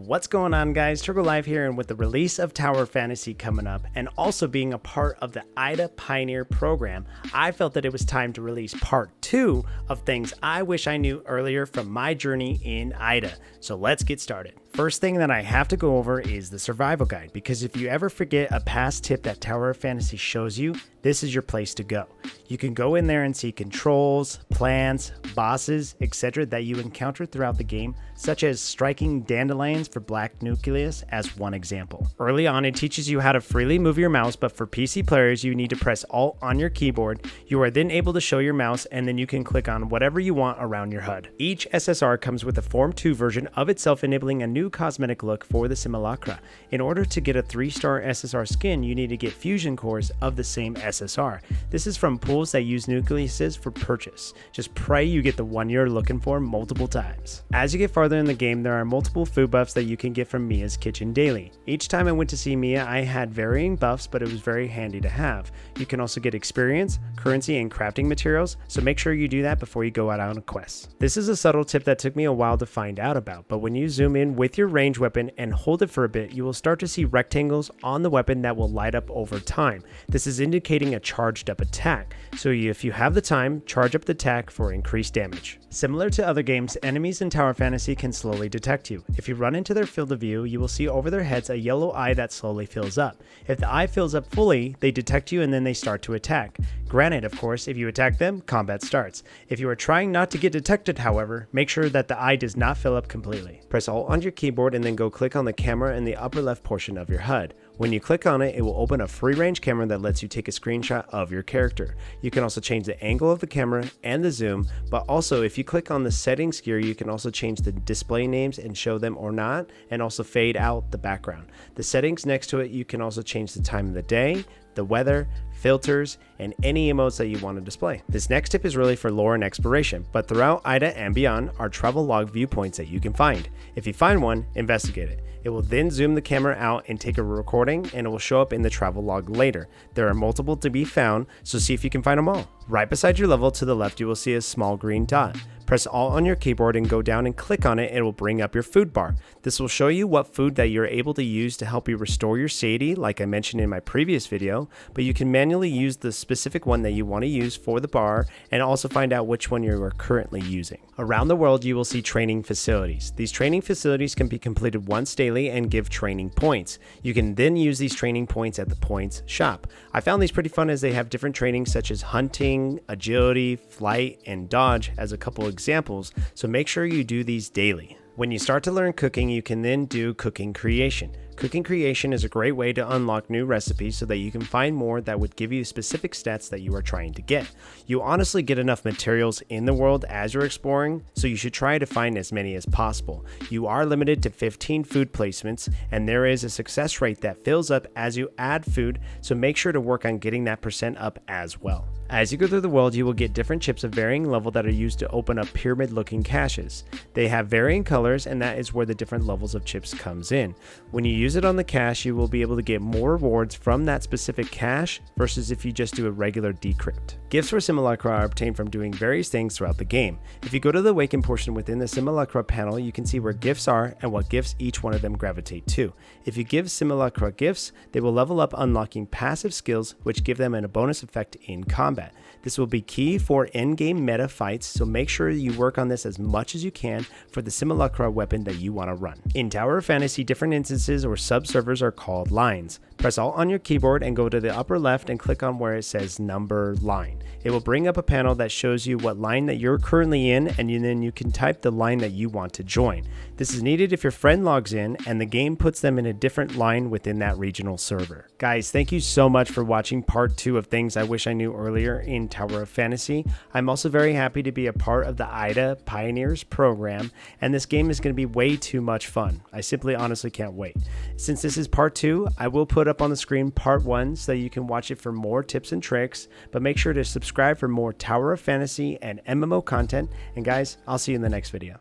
What's going on, guys? Tergolive here, and with the release of Tower Fantasy coming up and also being a part of the Aida Pioneer program, I felt that it was time to release part 2 of things I wish I knew earlier from my journey in Aida. So let's get started. First thing that I have to go over is the survival guide, because if you ever forget a past tip that Tower Fantasy shows you, this is your place to go. You can go in there and see controls, plans, bosses, etc. that you encounter throughout the game, such as striking dandelions for black nucleus as one example. Early on, it teaches you how to freely move your mouse, but for PC players, you need to press Alt on your keyboard. You are then able to show your mouse, and then you can click on whatever you want around your HUD. Each SSR comes with a Form 2 version of itself, enabling a new cosmetic look for the Simulacra. In order to get a 3-star SSR skin, you need to get fusion cores of the same SSR. This is from pools that use nucleuses for purchase. Just pray you get the one you're looking for multiple times. As you get farther in the game, there are multiple food buffs that you can get from Mia's kitchen daily. Each time I went to see Mia, I had varying buffs, but it was very handy to have. You can also get experience, currency, and crafting materials, so make sure you do that before you go out on a quest. This is a subtle tip that took me a while to find out about, but when you zoom in with your range weapon and hold it for a bit, you will start to see rectangles on the weapon that will light up over time. This is indicating a charged up attack, so if you have the time, charge up the attack for increased damage. Similar to other games, enemies in Tower Fantasy can slowly detect you. If you run into their field of view, you will see over their heads a yellow eye that slowly fills up. If the eye fills up fully, they detect you and then they start to attack. Granted, of course, if you attack them, combat starts. If you are trying not to get detected, however, make sure that the eye does not fill up completely. Press Alt on your keyboard and then go click on the camera in the upper left portion of your HUD. When you click on it, it will open a free range camera that lets you take a screenshot of your character. You can also change the angle of the camera and the zoom, but also if you click on the settings gear, you can also change the display names and show them or not, and also fade out the background. The settings next to it, you can also change the time of the day, the weather, filters, and any emotes that you want to display. This next tip is really for lore and exploration, but throughout Aida and beyond are travel log viewpoints that you can find. If you find one, investigate it. It will then zoom the camera out and take a recording, and it will show up in the travel log later. There are multiple to be found, so see if you can find them all. Right beside your level to the left, you will see a small green dot. Press Alt on your keyboard and go down and click on it. It will bring up your food bar. This will show you what food that you're able to use to help you restore your satiety, like I mentioned in my previous video, but you can manually use the specific one that you want to use for the bar and also find out which one you are currently using. Around the world, you will see training facilities. These training facilities can be completed once daily and give training points. You can then use these training points at the points shop. I found these pretty fun as they have different trainings such as hunting, agility, flight, and dodge as a couple examples, so make sure you do these daily. When you start to learn cooking, you can then do cooking creation. Cooking creation is a great way to unlock new recipes so that you can find more that would give you specific stats that you are trying to get. You honestly get enough materials in the world as you're exploring, so you should try to find as many as possible. You are limited to 15 food placements, and there is a success rate that fills up as you add food, so make sure to work on getting that percent up as well. As you go through the world, you will get different chips of varying level that are used to open up pyramid-looking caches. They have varying colors, and that is where the different levels of chips comes in. When you use it on the cache, you will be able to get more rewards from that specific cache versus if you just do a regular decrypt. Gifts for Simulacra are obtained from doing various things throughout the game. If you go to the Awaken portion within the Simulacra panel, you can see where gifts are and what gifts each one of them gravitate to. If you give Simulacra gifts, they will level up, unlocking passive skills which give them a bonus effect in combat. This will be key for in-game meta fights, so make sure you work on this as much as you can for the Simulacra weapon that you want to run. In Tower Fantasy, different instances or sub-servers are called lines. Press Alt on your keyboard and go to the upper left and click on where it says number line. It will bring up a panel that shows you what line that you're currently in, and then you can type the line that you want to join. This is needed if your friend logs in and the game puts them in a different line within that regional server. Guys, thank you so much for watching part 2 of things I wish I knew earlier in Tower of Fantasy. I'm also very happy to be a part of the Aida Pioneers program, and this game is going to be way too much fun. I simply honestly can't wait. Since this is part 2, I will put up on the screen part 1 so that you can watch it for more tips and tricks, but make sure to subscribe for more Tower of Fantasy and MMO content, and guys, I'll see you in the next video.